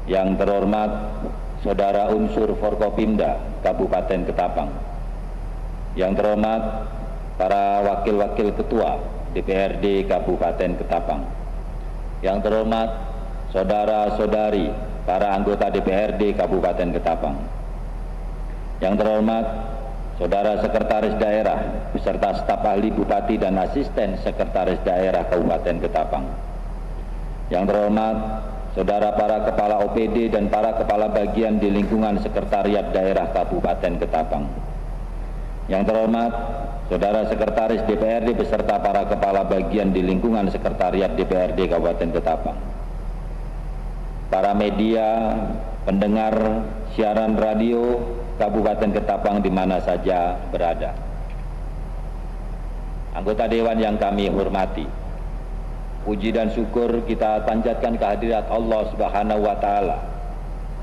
Yang terhormat Saudara Unsur Forkopimda Kabupaten Ketapang, yang terhormat para wakil-wakil ketua DPRD Kabupaten Ketapang, yang terhormat saudara-saudari para anggota DPRD Kabupaten Ketapang, yang terhormat saudara sekretaris daerah beserta staf ahli bupati dan asisten sekretaris daerah Kabupaten Ketapang, yang terhormat saudara para kepala OPD dan para kepala bagian di lingkungan sekretariat daerah Kabupaten Ketapang, yang terhormat saudara sekretaris DPRD beserta para kepala bagian di lingkungan sekretariat DPRD Kabupaten Ketapang, para media, pendengar siaran radio Kabupaten Ketapang di mana saja berada, anggota dewan yang kami hormati, puji dan syukur kita panjatkan kehadirat Allah Subhanahu wa Ta'ala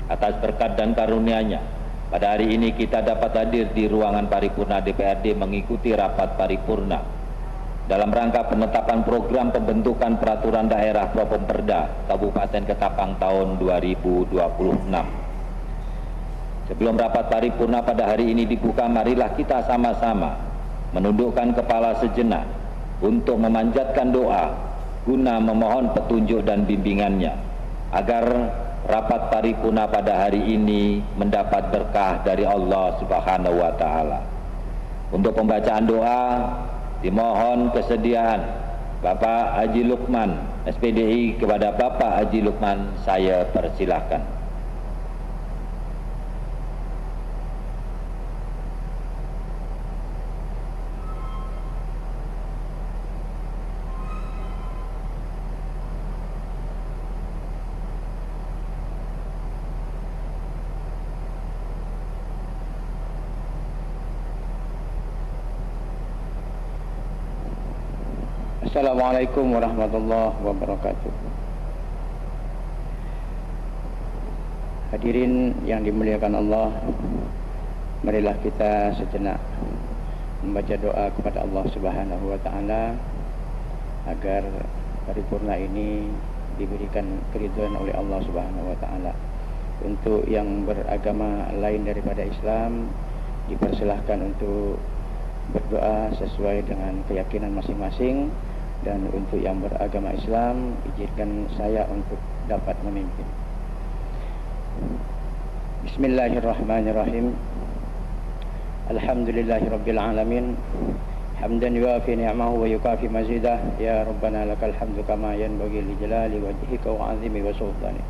atas berkat dan karunia-Nya. Pada hari ini kita dapat hadir di ruangan paripurna DPRD mengikuti rapat paripurna dalam rangka penetapan program pembentukan peraturan daerah Propemperda Kabupaten Ketapang tahun 2026. Sebelum rapat paripurna pada hari ini dibuka, marilah kita sama-sama menundukkan kepala sejenak untuk memanjatkan doa guna memohon petunjuk dan bimbingannya agar rapat paripurna pada hari ini mendapat berkah dari Allah Subhanahu wa Ta'ala. Untuk pembacaan doa dimohon kesediaan Bapak Haji Lukman SPDI. Kepada Bapak Haji Lukman saya persilahkan. Assalamualaikum warahmatullahi wabarakatuh. Hadirin yang dimuliakan Allah, marilah kita sejenak membaca doa kepada Allah Subhanahu wa Ta'ala agar paripurna ini diberikan keridhaan oleh Allah Subhanahu wa Ta'ala. Untuk yang beragama lain daripada Islam dipersilahkan untuk berdoa sesuai dengan keyakinan masing-masing. Dan untuk yang beragama Islam, izinkan saya untuk dapat memimpin. Bismillahirrahmanirrahim. Alhamdulillahirabbil alamin. Hamdan yuafi ni'amahu wa yukafi mazidah. Ya Rabbana lakal hamdu kama yanbaghi li jalali wajhika wa 'azimi wa sultani.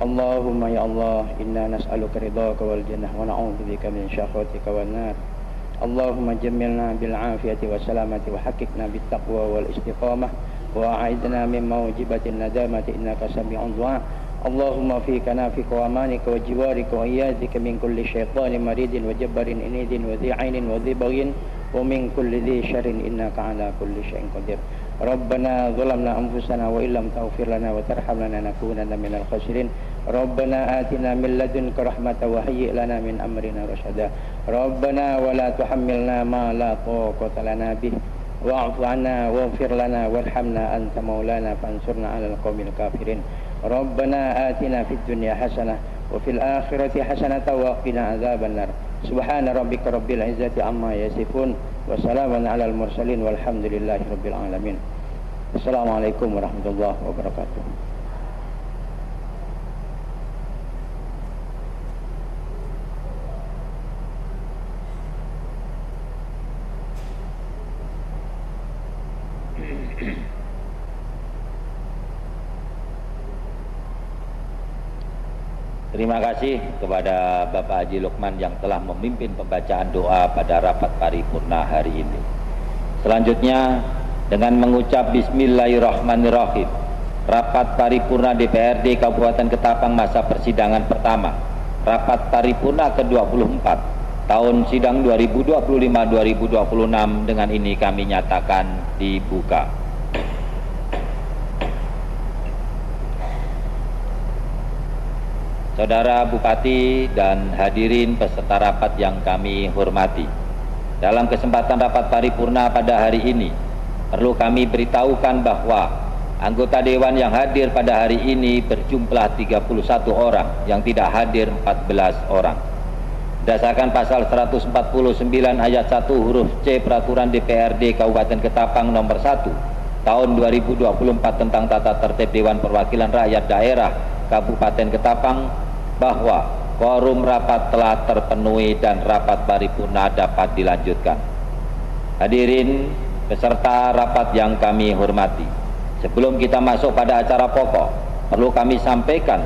Allahumma ya Allah, inna nas'aluka ridhaka wal jannah wa na'udzubika min syakhatika wan nar. Allahumma jammilna bil afiyati wa salamati wa haqiqna bit taqwa wal istiqamah wa a'idna min mawjibatin nadamati innaka sami'un du'a. Allahumma fi kanafika wa amanika wa jiwarika wa iyadika min kulli syaitanin maridin wa jabbarin inidin wa dhi'ainin wa dhibaghin wa min kulli dhi syarrin innaka ala kulli syai'in qadir. Rabbana zalamna anfusana wa illam taghfir lana wa tarhamna lanakunanna minal khasirin. Rabbana atina min ladunka rahmatan wa hayyi' lana min amrina rasyada. Rabbana wa la tuhammilna ma la taqata lana bih wa'fu 'anna waghfir lana warhamna anta maulana fansurna 'alal qaumil kafirin. Rabbana atina fid dunya hasanah wa fil akhirati hasanatan wa qina adzabannar. Subhana rabbika rabbil izzati amma yasifun wa salamun 'alal mursalin walhamdulillahi rabbil alamin. Assalamualaikum warahmatullahi wabarakatuh. Terima kasih kepada Bapak Haji Lukman yang telah memimpin pembacaan doa pada rapat paripurna hari ini. Selanjutnya dengan mengucap Bismillahirrahmanirrahim, rapat paripurna DPRD Kabupaten Ketapang masa persidangan pertama, rapat paripurna ke-24 tahun sidang 2025-2026 dengan ini kami nyatakan dibuka. Saudara Bupati dan hadirin peserta rapat yang kami hormati, dalam kesempatan rapat paripurna pada hari ini perlu kami beritahukan bahwa Anggota Dewan yang hadir pada hari ini berjumlah 31 orang, yang tidak hadir 14 orang. Berdasarkan pasal 149 ayat 1 huruf C Peraturan DPRD Kabupaten Ketapang nomor 1 tahun 2024 tentang tata tertib Dewan Perwakilan Rakyat Daerah Kabupaten Ketapang, bahwa quorum rapat telah terpenuhi dan rapat paripurna dapat dilanjutkan. Hadirin peserta rapat yang kami hormati, sebelum kita masuk pada acara pokok, perlu kami sampaikan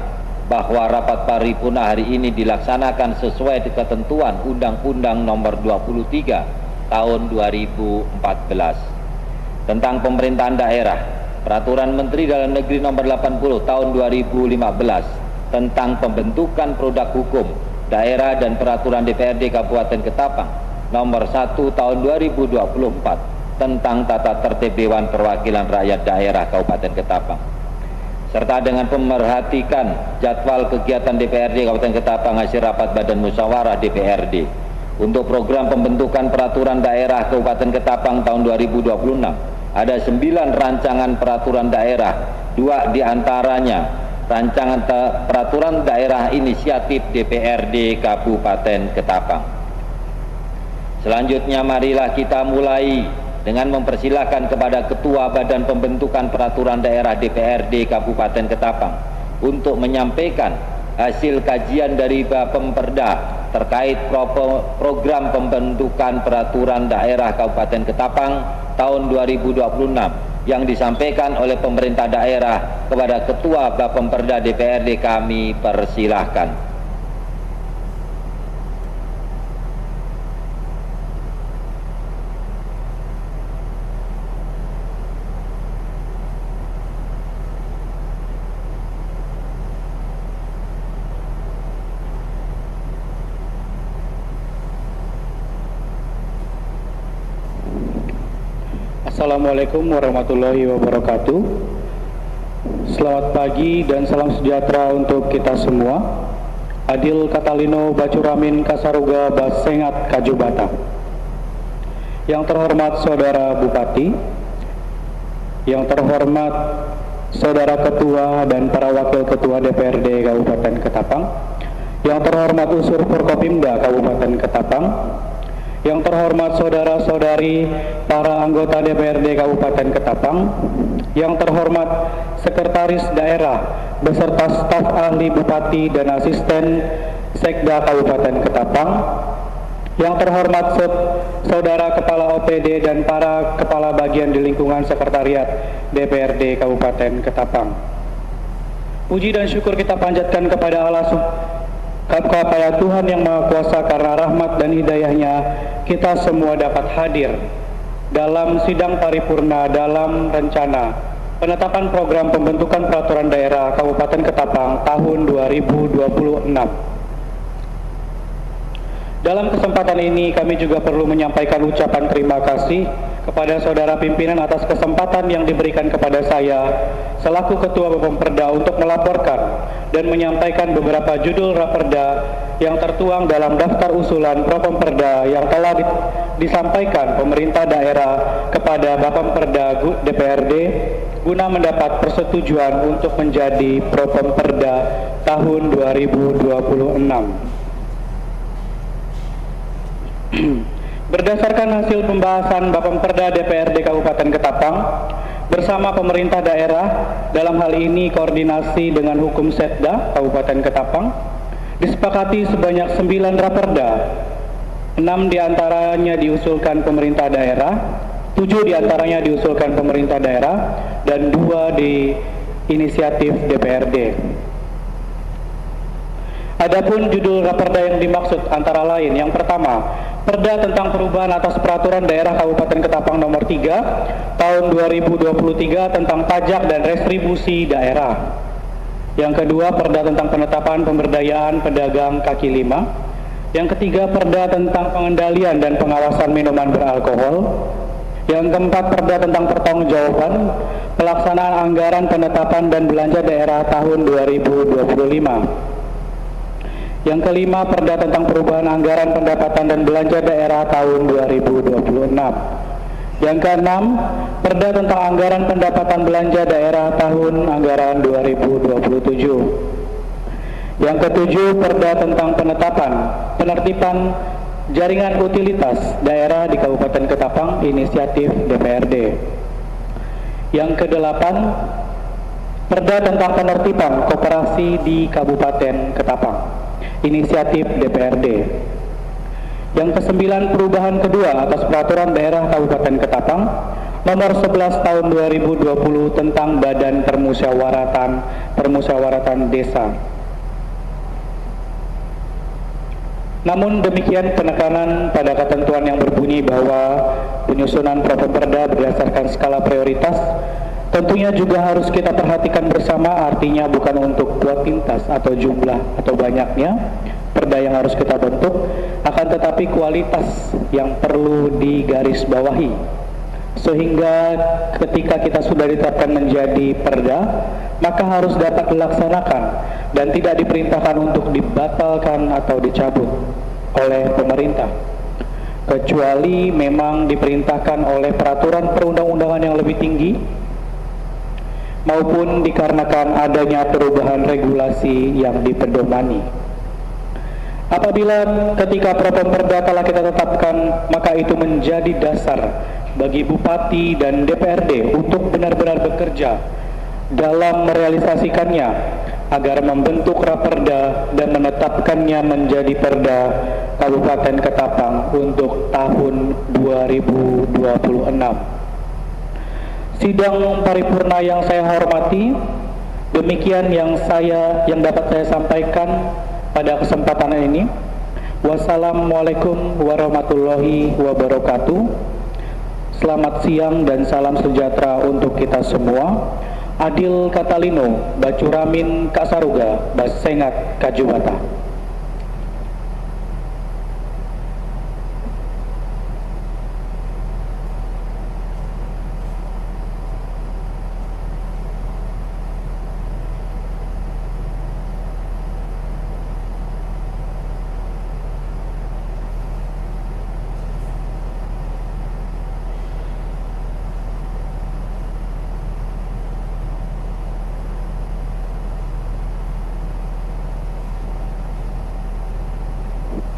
bahwa rapat paripurna hari ini dilaksanakan sesuai dengan ketentuan Undang-Undang Nomor 23 Tahun 2014 tentang Pemerintahan Daerah, Peraturan Menteri Dalam Negeri Nomor 80 Tahun 2015 tentang pembentukan produk hukum daerah dan Peraturan DPRD Kabupaten Ketapang Nomor 1 Tahun 2024 tentang tata tertib Dewan Perwakilan Rakyat Daerah Kabupaten Ketapang, serta dengan pemerhatikan jadwal kegiatan DPRD Kabupaten Ketapang hasil rapat Badan Musyawarah DPRD untuk program pembentukan peraturan daerah Kabupaten Ketapang tahun 2026. Ada 9 rancangan peraturan daerah, 2 diantaranya rancangan peraturan daerah inisiatif DPRD Kabupaten Ketapang. Selanjutnya marilah kita mulai dengan mempersilahkan kepada Ketua Badan Pembentukan Peraturan Daerah DPRD Kabupaten Ketapang untuk menyampaikan hasil kajian dari Bapemperda terkait program pembentukan peraturan daerah Kabupaten Ketapang tahun 2026 yang disampaikan oleh pemerintah daerah kepada Ketua Bapemperda DPRD. Kami persilahkan. Assalamualaikum warahmatullahi wabarakatuh. Selamat pagi dan salam sejahtera untuk kita semua. Adil Katalino Bacuramin Kasaruga Basengat Kajubata. Yang terhormat Saudara Bupati, yang terhormat Saudara Ketua dan para Wakil Ketua DPRD Kabupaten Ketapang, yang terhormat Unsur Forkopimda Kabupaten Ketapang, yang terhormat saudara-saudari para anggota DPRD Kabupaten Ketapang, yang terhormat Sekretaris Daerah beserta staf ahli Bupati dan asisten Sekda Kabupaten Ketapang, yang terhormat saudara Kepala OPD dan para Kepala Bagian di lingkungan Sekretariat DPRD Kabupaten Ketapang. Puji dan syukur kita panjatkan kepada kepada Tuhan Yang Maha Kuasa, karena rahmat dan hidayahnya kita semua dapat hadir dalam sidang paripurna dalam rencana penetapan program pembentukan peraturan daerah Kabupaten Ketapang tahun 2026. Dalam kesempatan ini kami juga perlu menyampaikan ucapan terima kasih kepada saudara pimpinan atas kesempatan yang diberikan kepada saya selaku Ketua Bapemperda untuk melaporkan dan menyampaikan beberapa judul raperda yang tertuang dalam daftar usulan Propemperda yang telah disampaikan pemerintah daerah kepada Bapemperda DPRD guna mendapat persetujuan untuk menjadi Propemperda tahun 2026. Berdasarkan hasil pembahasan Bapemperda DPRD Kabupaten Ketapang bersama pemerintah daerah, dalam hal ini koordinasi dengan Hukum Setda Kabupaten Ketapang, disepakati sebanyak 9 raperda. 6 diantaranya diusulkan pemerintah daerah, 7 diantaranya diusulkan pemerintah daerah, dan 2 di inisiatif DPRD. Adapun judul raperda yang dimaksud antara lain, yang pertama, Perda tentang perubahan atas peraturan daerah Kabupaten Ketapang nomor 3 tahun 2023 tentang pajak dan restribusi daerah. Yang kedua, Perda tentang penetapan pemberdayaan pedagang kaki lima. Yang ketiga, Perda tentang pengendalian dan pengawasan minuman beralkohol. Yang keempat, Perda tentang pertanggungjawaban pelaksanaan anggaran penetapan dan belanja daerah tahun 2025. Yang kelima, Perda tentang perubahan anggaran pendapatan dan belanja daerah tahun 2026. Yang keenam, Perda tentang Anggaran Pendapatan Belanja Daerah Tahun Anggaran 2027. Yang ketujuh, Perda tentang penertiban jaringan utilitas daerah di Kabupaten Ketapang, inisiatif DPRD. Yang kedelapan, Perda tentang penertiban koperasi di Kabupaten Ketapang, inisiatif DPRD. Yang kesembilan, perubahan kedua atas Peraturan Daerah Kabupaten Ketapang Nomor 11 Tahun 2020 tentang Badan Permusyawaratan Desa. Namun demikian, penekanan pada ketentuan yang berbunyi bahwa penyusunan Properda berdasarkan skala prioritas tentunya juga harus kita perhatikan bersama, artinya bukan untuk kuantitas atau jumlah atau banyaknya perda yang harus kita bentuk, akan tetapi kualitas yang perlu digarisbawahi. Sehingga ketika kita sudah ditetapkan menjadi perda, maka harus dapat dilaksanakan dan tidak diperintahkan untuk dibatalkan atau dicabut oleh pemerintah, kecuali memang diperintahkan oleh peraturan perundang-undangan yang lebih tinggi maupun dikarenakan adanya perubahan regulasi yang dipedomani. Apabila ketika Properda telah kita tetapkan, maka itu menjadi dasar bagi Bupati dan DPRD untuk benar-benar bekerja dalam merealisasikannya agar membentuk Raperda dan menetapkannya menjadi Perda Kabupaten Ketapang untuk tahun 2026. Sidang paripurna yang saya hormati, demikian yang dapat saya sampaikan pada kesempatan ini. Wassalamualaikum warahmatullahi wabarakatuh. Selamat siang dan salam sejahtera untuk kita semua. Adil Katalino, Bacuramin Kasaruga, Basengat Kajubata.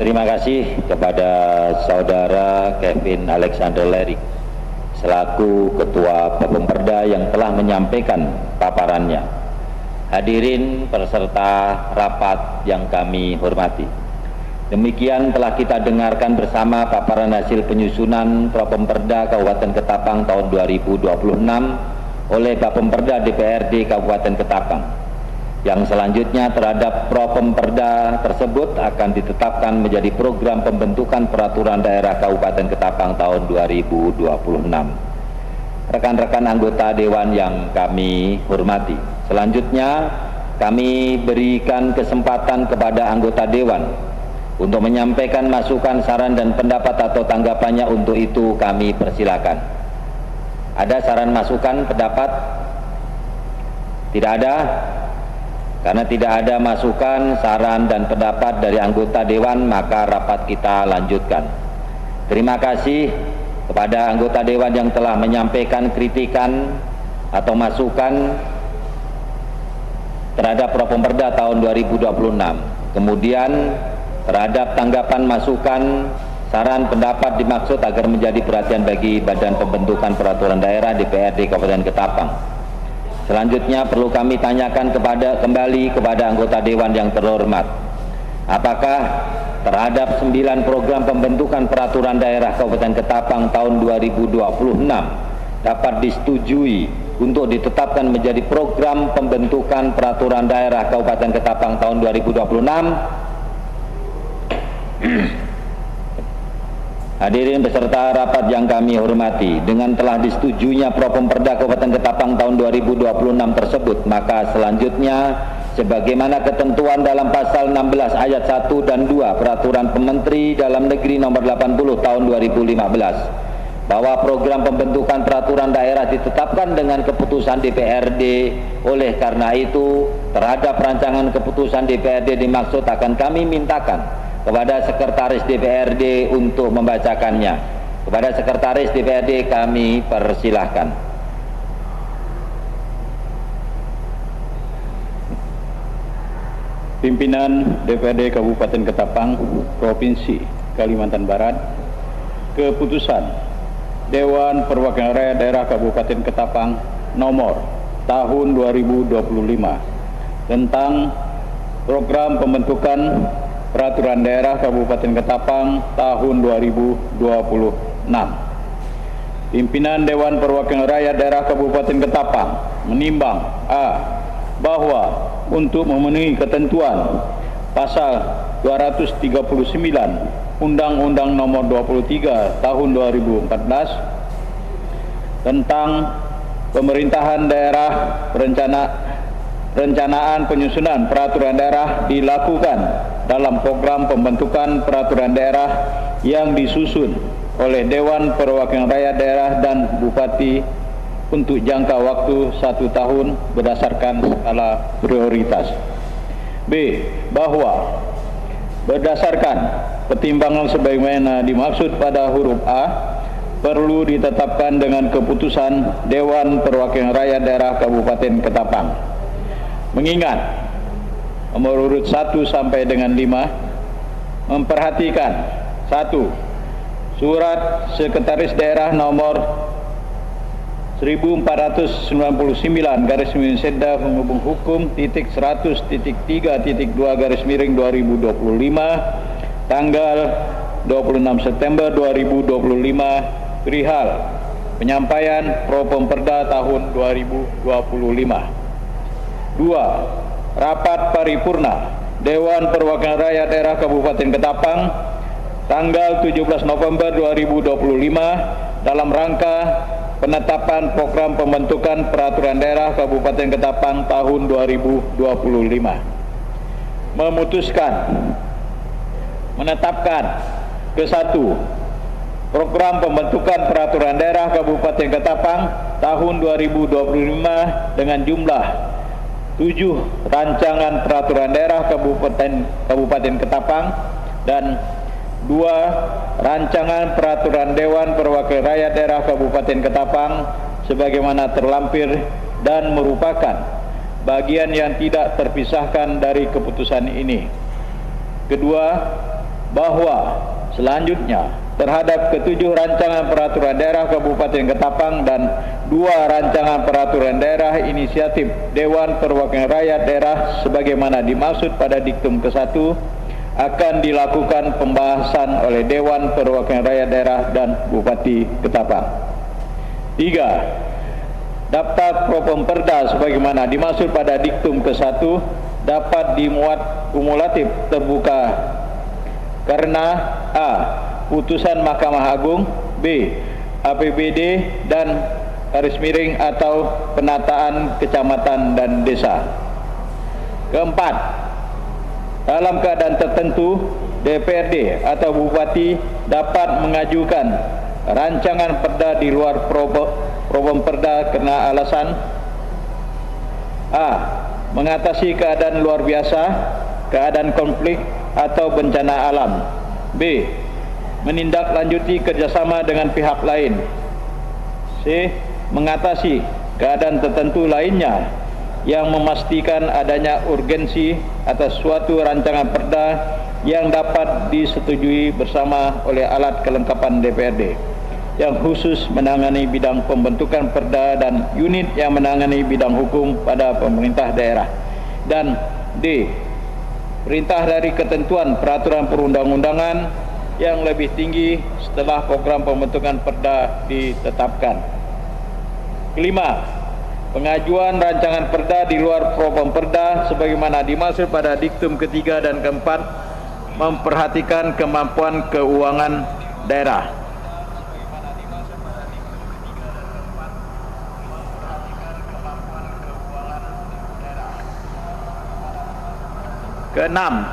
Terima kasih kepada Saudara Kevin Alexander Lerik selaku Ketua Properda yang telah menyampaikan paparannya. Hadirin peserta rapat yang kami hormati, demikian telah kita dengarkan bersama paparan hasil penyusunan Properda Kabupaten Ketapang tahun 2026 oleh Bapemperda DPRD Kabupaten Ketapang. Yang selanjutnya terhadap Properda tersebut akan ditetapkan menjadi program pembentukan peraturan daerah Kabupaten Ketapang tahun 2026. Rekan-rekan anggota Dewan yang kami hormati, selanjutnya kami berikan kesempatan kepada anggota Dewan untuk menyampaikan masukan, saran, dan pendapat atau tanggapannya. Untuk itu kami persilakan. Ada saran, masukan, pendapat? Tidak ada? Karena tidak ada masukan, saran, dan pendapat dari anggota Dewan, maka rapat kita lanjutkan. Terima kasih kepada anggota Dewan yang telah menyampaikan kritikan atau masukan terhadap Properda tahun 2026. Kemudian terhadap tanggapan, masukan, saran, pendapat dimaksud agar menjadi perhatian bagi Badan Pembentukan Peraturan Daerah DPRD Kabupaten Ketapang. Selanjutnya perlu kami tanyakan kembali kepada anggota Dewan yang terhormat, apakah terhadap 9 program pembentukan peraturan daerah Kabupaten Ketapang tahun 2026 dapat disetujui untuk ditetapkan menjadi program pembentukan peraturan daerah Kabupaten Ketapang tahun 2026? Hadirin beserta rapat yang kami hormati, dengan telah disetujuinya Properda Kabupaten Ketapang tahun 2026 tersebut, maka selanjutnya sebagaimana ketentuan dalam pasal 16 ayat 1 dan 2 Peraturan Menteri Dalam Negeri nomor 80 tahun 2015 bahwa program pembentukan peraturan daerah ditetapkan dengan keputusan DPRD. Oleh karena itu, terhadap rancangan keputusan DPRD dimaksud akan kami mintakan kepada Sekretaris DPRD untuk membacakannya. Kepada Sekretaris DPRD kami persilahkan. Pimpinan DPRD Kabupaten Ketapang, Provinsi Kalimantan Barat, keputusan Dewan Perwakilan Rakyat Daerah Kabupaten Ketapang nomor tahun 2025 tentang program pembentukan peraturan daerah Kabupaten Ketapang tahun 2026. Pimpinan Dewan Perwakilan Rakyat Daerah Kabupaten Ketapang menimbang a. bahwa untuk memenuhi ketentuan pasal 239 Undang-Undang Nomor 23 Tahun 2014 tentang pemerintahan daerah, perencanaan penyusunan peraturan daerah dilakukan dalam program pembentukan peraturan daerah yang disusun oleh Dewan Perwakilan Rakyat Daerah dan Bupati untuk jangka waktu 1 tahun berdasarkan skala prioritas. B. Bahwa berdasarkan pertimbangan sebagaimana dimaksud pada huruf A, perlu ditetapkan dengan keputusan Dewan Perwakilan Rakyat Daerah Kabupaten Ketapang. Mengingat nomor urut 1 sampai dengan 5 memperhatikan 1. Surat Sekretaris Daerah nomor 1499/Sedda penghubung hukum .100.3.2/2025 tanggal 26 September 2025 perihal penyampaian Propemperda tahun 2025. 2. Rapat paripurna Dewan Perwakilan Rakyat Daerah Kabupaten Ketapang tanggal 17 November 2025 dalam rangka penetapan program pembentukan peraturan daerah Kabupaten Ketapang tahun 2025. Memutuskan menetapkan ke-1 program pembentukan peraturan daerah Kabupaten Ketapang tahun 2025 dengan jumlah 7 rancangan peraturan daerah Kabupaten Ketapang dan 2 rancangan peraturan Dewan Perwakilan Rakyat Daerah Kabupaten Ketapang sebagaimana terlampir dan merupakan bagian yang tidak terpisahkan dari keputusan ini. Kedua, bahwa selanjutnya terhadap ke-7 rancangan peraturan daerah Kabupaten Ketapang dan 2 rancangan peraturan daerah inisiatif Dewan Perwakilan Rakyat Daerah sebagaimana dimaksud pada diktum ke-1 akan dilakukan pembahasan oleh Dewan Perwakilan Rakyat Daerah dan Bupati Ketapang. 3. Daftar Propemperda sebagaimana dimaksud pada diktum ke-1 dapat dimuat kumulatif terbuka karena a. putusan Mahkamah Agung, b. APBD dan garis miring atau penataan kecamatan dan desa. Keempat, dalam keadaan tertentu, DPRD atau Bupati dapat mengajukan rancangan perda di luar Propemperda karena alasan a. mengatasi keadaan luar biasa, keadaan konflik atau bencana alam, b. menindaklanjuti kerjasama dengan pihak lain, c. mengatasi keadaan tertentu lainnya yang memastikan adanya urgensi atas suatu rancangan perda yang dapat disetujui bersama oleh alat kelengkapan DPRD yang khusus menangani bidang pembentukan perda dan unit yang menangani bidang hukum pada pemerintah daerah. Dan D. Perintah dari ketentuan peraturan perundang-undangan yang lebih tinggi setelah program pembentukan perda ditetapkan. Kelima, pengajuan rancangan perda di luar Propemperda sebagaimana dimaksud pada diktum ke-3 dan ke-4 memperhatikan kemampuan keuangan daerah. Keenam,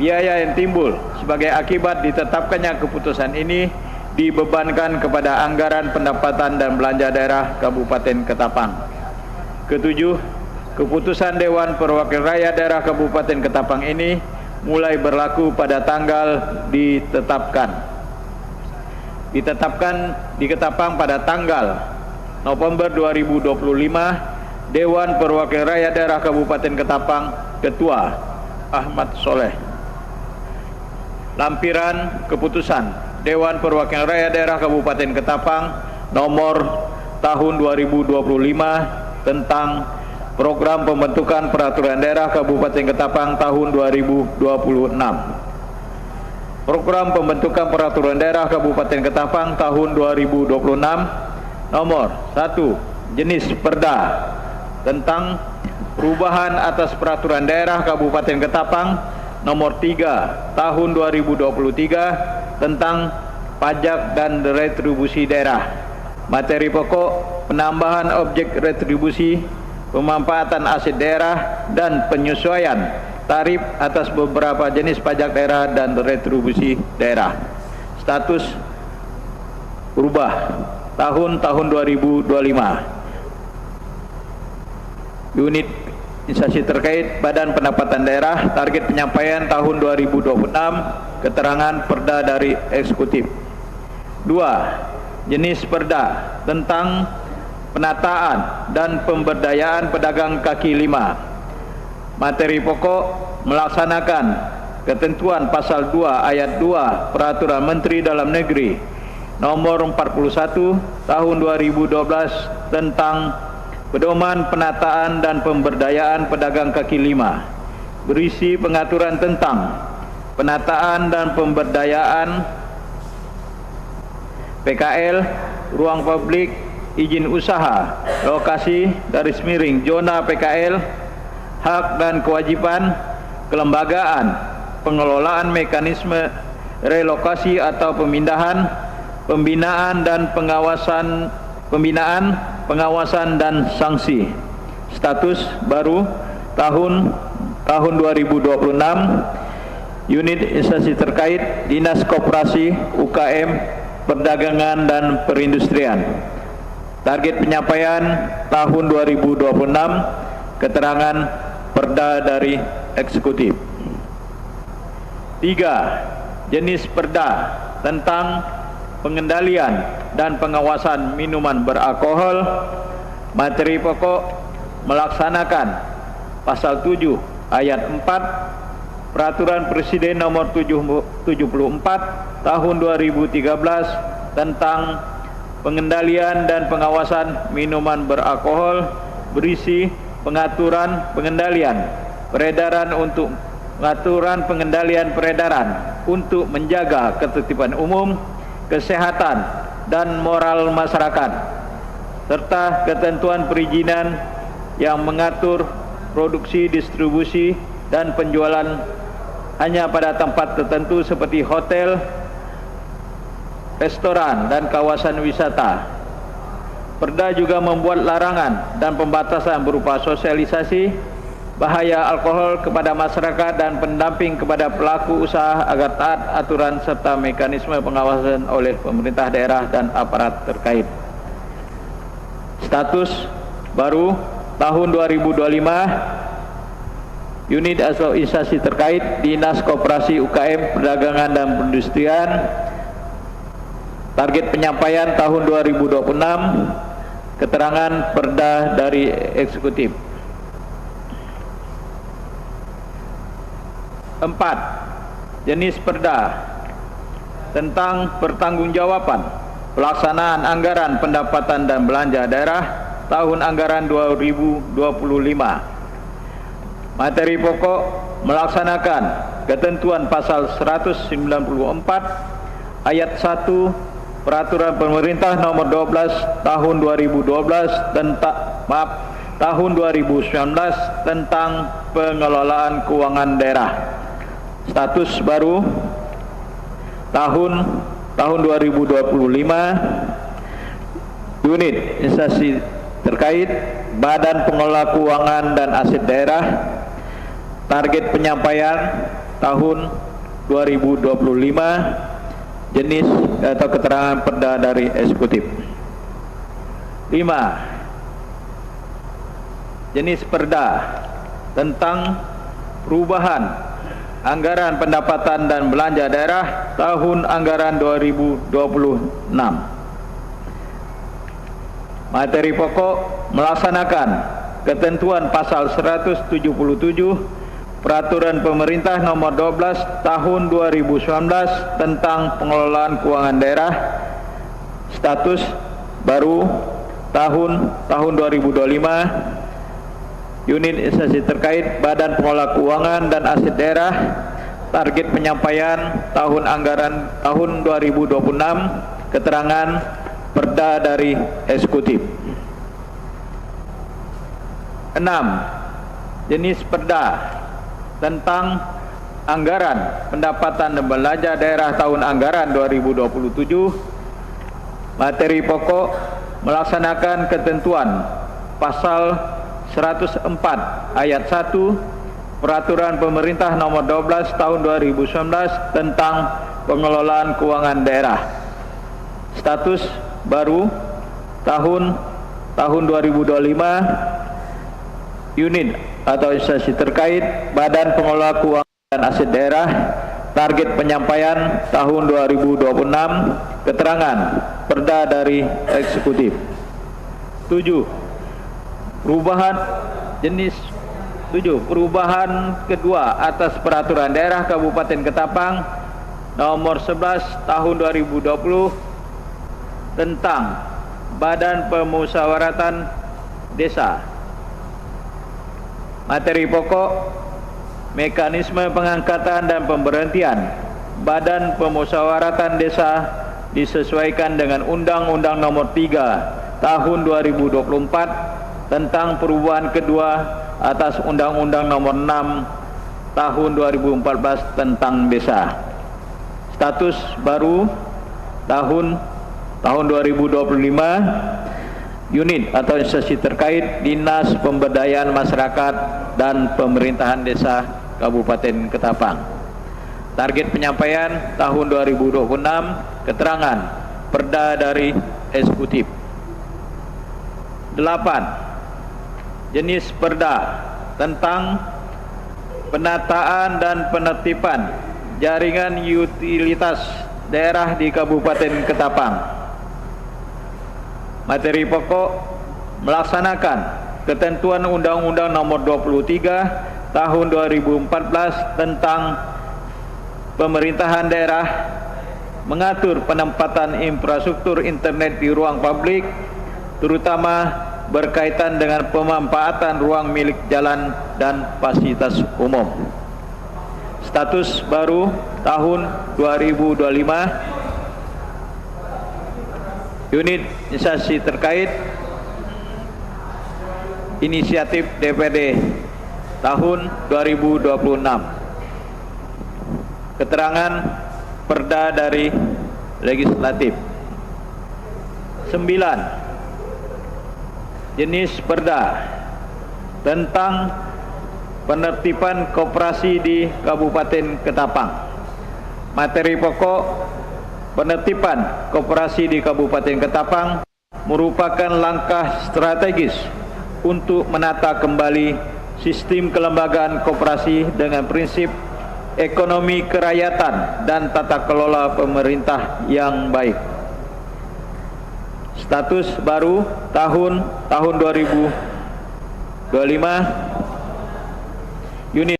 biaya yang timbul sebagai akibat ditetapkannya keputusan ini dibebankan kepada anggaran pendapatan dan belanja daerah Kabupaten Ketapang. Ketujuh, keputusan Dewan Perwakilan Rakyat Daerah Kabupaten Ketapang ini mulai berlaku pada tanggal ditetapkan. ditetapkan di Ketapang pada tanggal November 2025. Dewan Perwakilan Rakyat Daerah Kabupaten Ketapang, Ketua Ahmad Soleh. Lampiran Keputusan Dewan Perwakilan Rakyat Daerah Kabupaten Ketapang nomor tahun 2025 tentang Program Pembentukan Peraturan Daerah Kabupaten Ketapang tahun 2026. Program Pembentukan Peraturan Daerah Kabupaten Ketapang tahun 2026 nomor 1. Jenis Perda tentang perubahan atas Peraturan Daerah Kabupaten Ketapang nomor 3 tahun 2023 tentang pajak dan retribusi daerah. Materi pokok: penambahan objek retribusi, pemanfaatan aset daerah, dan penyesuaian tarif atas beberapa jenis pajak daerah dan retribusi daerah. Status berubah tahun 2025. Unit instansi terkait Badan Pendapatan Daerah, target penyampaian tahun 2026, keterangan perda dari eksekutif. 2. Jenis perda tentang penataan dan pemberdayaan pedagang kaki lima. Materi pokok: melaksanakan ketentuan pasal 2 ayat 2 Peraturan Menteri Dalam Negeri nomor 41 tahun 2012 tentang pedoman penataan dan pemberdayaan pedagang kaki lima, berisi pengaturan tentang penataan dan pemberdayaan PKL, ruang publik, izin usaha, lokasi _ zona PKL, hak dan kewajiban, kelembagaan, pengelolaan mekanisme relokasi atau pemindahan, pembinaan dan pengawasan, pengawasan dan sanksi. Status baru tahun 2026. Unit instansi terkait Dinas Koperasi, UKM, Perdagangan dan Perindustrian. Target penyampaian tahun 2026, keterangan perda dari eksekutif. 3. Jenis perda tentang pengendalian dan pengawasan minuman beralkohol. Materi pokok: melaksanakan pasal 7 ayat 4 Peraturan Presiden nomor 74 tahun 2013 tentang pengendalian dan pengawasan minuman beralkohol, berisi pengaturan pengendalian peredaran untuk menjaga ketertiban umum, kesehatan dan moral masyarakat, serta ketentuan perizinan yang mengatur produksi, distribusi, dan penjualan hanya pada tempat tertentu seperti hotel, restoran, dan kawasan wisata. Perda juga membuat larangan dan pembatasan berupa sosialisasi bahaya alkohol kepada masyarakat dan pendamping kepada pelaku usaha agar taat aturan serta mekanisme pengawasan oleh pemerintah daerah dan aparat terkait. Status baru tahun 2025. Unit atau instansi terkait Dinas Koperasi, UKM, Perdagangan dan Perindustrian. Target penyampaian tahun 2026, keterangan perda dari eksekutif. 4. Jenis perda tentang pertanggungjawaban pelaksanaan anggaran pendapatan dan belanja daerah tahun anggaran 2025. Materi pokok: melaksanakan ketentuan pasal 194 ayat 1 Peraturan Pemerintah nomor 12 tahun 2012 tahun 2019 tentang pengelolaan keuangan daerah. Status baru tahun 2025. Unit instansi terkait Badan Pengelola Keuangan dan Aset Daerah. Target penyampaian tahun 2025, jenis atau keterangan perda dari eksekutif. 5. Jenis perda tentang perubahan Anggaran Pendapatan dan Belanja Daerah tahun anggaran 2026. Materi pokok melaksanakan ketentuan pasal 177 Peraturan Pemerintah Nomor 12 Tahun 2019 tentang pengelolaan keuangan daerah, status baru tahun 2025, unit instansi terkait, Badan Pengelola Keuangan dan Aset Daerah, target penyampaian tahun anggaran tahun 2026, keterangan perda dari eksekutif. 6. Jenis perda tentang anggaran pendapatan dan belanja daerah tahun anggaran 2027. Materi pokok melaksanakan ketentuan pasal 104 ayat 1 Peraturan Pemerintah Nomor 12 Tahun 2019 tentang pengelolaan keuangan daerah, status baru tahun 2025, unit atau instansi terkait, Badan Pengelola Keuangan dan Aset Daerah, target penyampaian tahun 2026, keterangan perda dari eksekutif. 7. Perubahan kedua atas Peraturan Daerah Kabupaten Ketapang Nomor 11 Tahun 2020 tentang Badan Pemusyawaratan Desa. Materi pokok mekanisme pengangkatan dan pemberhentian Badan Pemusyawaratan Desa disesuaikan dengan Undang-Undang Nomor 3 Tahun 2024 tentang perubahan kedua atas Undang-Undang Nomor 6 Tahun 2014 tentang desa. Status baru tahun 2025, unit atau instansi terkait, Dinas Pemberdayaan Masyarakat dan Pemerintahan Desa Kabupaten Ketapang. Target penyampaian tahun 2026, keterangan perda dari eksekutif. 8. Jenis perda tentang penataan dan penertiban jaringan utilitas daerah di Kabupaten Ketapang. Materi pokok melaksanakan ketentuan Undang-Undang Nomor 23 Tahun 2014 tentang pemerintahan daerah, mengatur penempatan infrastruktur internet di ruang publik, terutama berkaitan dengan pemanfaatan ruang milik jalan dan fasilitas umum. Status baru tahun 2025, unit instansi terkait, inisiatif DPD tahun 2026, keterangan perda dari legislatif. 9. Jenis perda tentang penertiban koperasi di Kabupaten Ketapang. Materi pokok penertiban koperasi di Kabupaten Ketapang merupakan langkah strategis untuk menata kembali sistem kelembagaan koperasi dengan prinsip ekonomi kerakyatan dan tata kelola pemerintah yang baik. Status baru tahun 2025, unit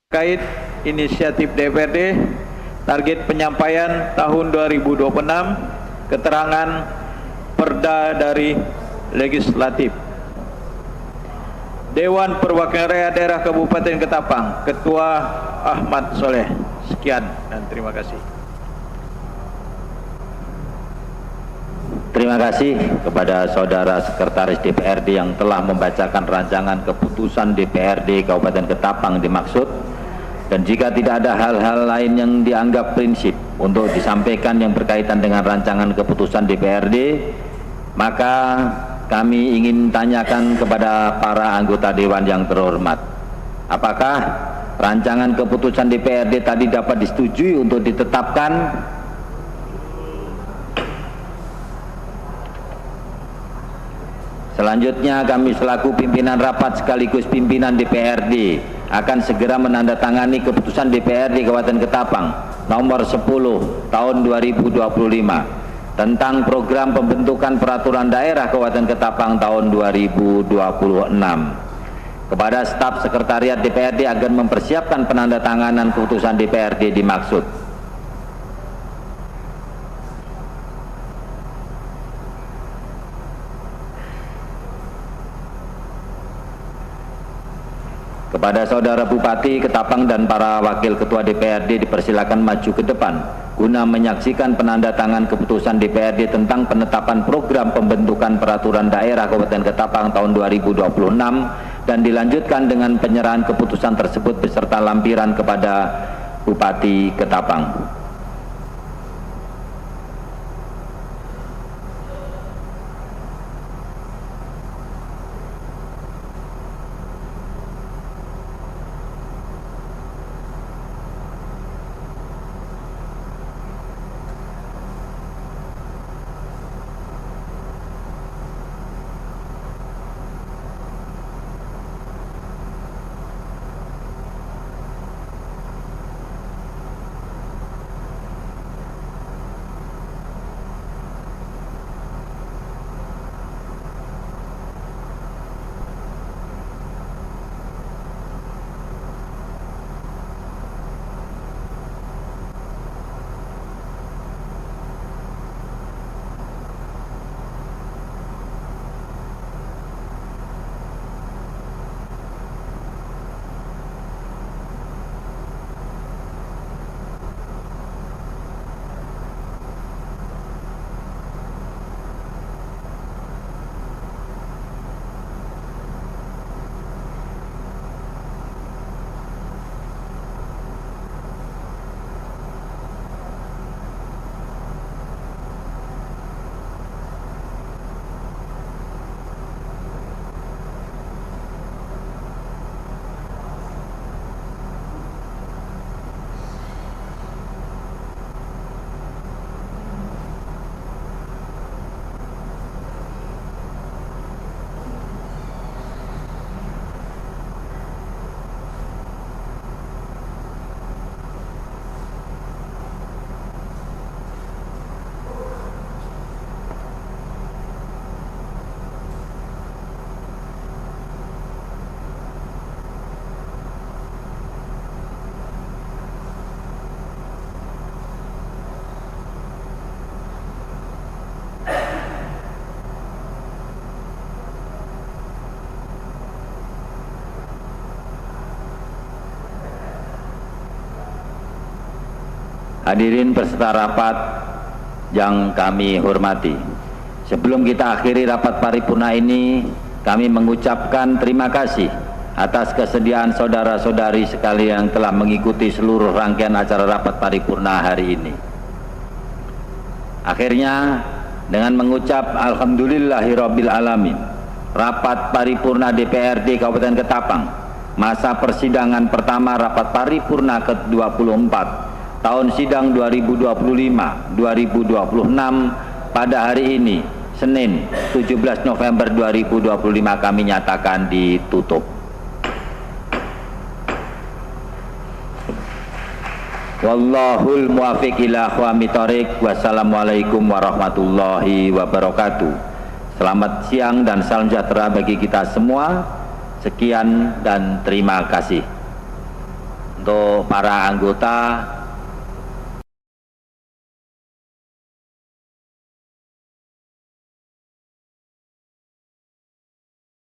terkait, inisiatif DPRD, target penyampaian tahun 2026, keterangan perda dari legislatif. Dewan Perwakilan Rakyat Daerah Kabupaten Ketapang, Ketua Ahmad Soleh. Sekian dan terima kasih. Terima kasih kepada Saudara Sekretaris DPRD yang telah membacakan rancangan keputusan DPRD Kabupaten Ketapang dimaksud, dan jika tidak ada hal-hal lain yang dianggap prinsip untuk disampaikan yang berkaitan dengan rancangan keputusan DPRD, maka kami ingin tanyakan kepada para anggota Dewan yang terhormat, apakah rancangan keputusan DPRD tadi dapat disetujui untuk ditetapkan? Selanjutnya kami selaku pimpinan rapat sekaligus pimpinan DPRD akan segera menandatangani keputusan DPRD Kabupaten Ketapang nomor 10 tahun 2025 tentang program pembentukan peraturan daerah Kabupaten Ketapang tahun 2026. Kepada staf sekretariat DPRD agar mempersiapkan penandatanganan keputusan DPRD dimaksud. Kepada Saudara Bupati Ketapang dan para Wakil Ketua DPRD dipersilakan maju ke depan guna menyaksikan penandatangan keputusan DPRD tentang penetapan program pembentukan peraturan daerah Kabupaten Ketapang tahun 2026 dan dilanjutkan dengan penyerahan keputusan tersebut beserta lampiran kepada Bupati Ketapang. Hadirin peserta rapat yang kami hormati, sebelum kita akhiri rapat paripurna ini, kami mengucapkan terima kasih atas kesediaan saudara-saudari sekalian yang telah mengikuti seluruh rangkaian acara rapat paripurna hari ini. Akhirnya, dengan mengucap Alhamdulillahirabbil alamin, rapat paripurna DPRD Kabupaten Ketapang, masa persidangan pertama rapat paripurna ke-24 tahun sidang 2025-2026 pada hari ini, Senin 17 November 2025 kami nyatakan ditutup. Wallahul muwaffiq ila aqwamit thoriq. Wassalamualaikum warahmatullahi wabarakatuh. Selamat siang dan salam sejahtera bagi kita semua. Sekian dan terima kasih. Untuk para anggota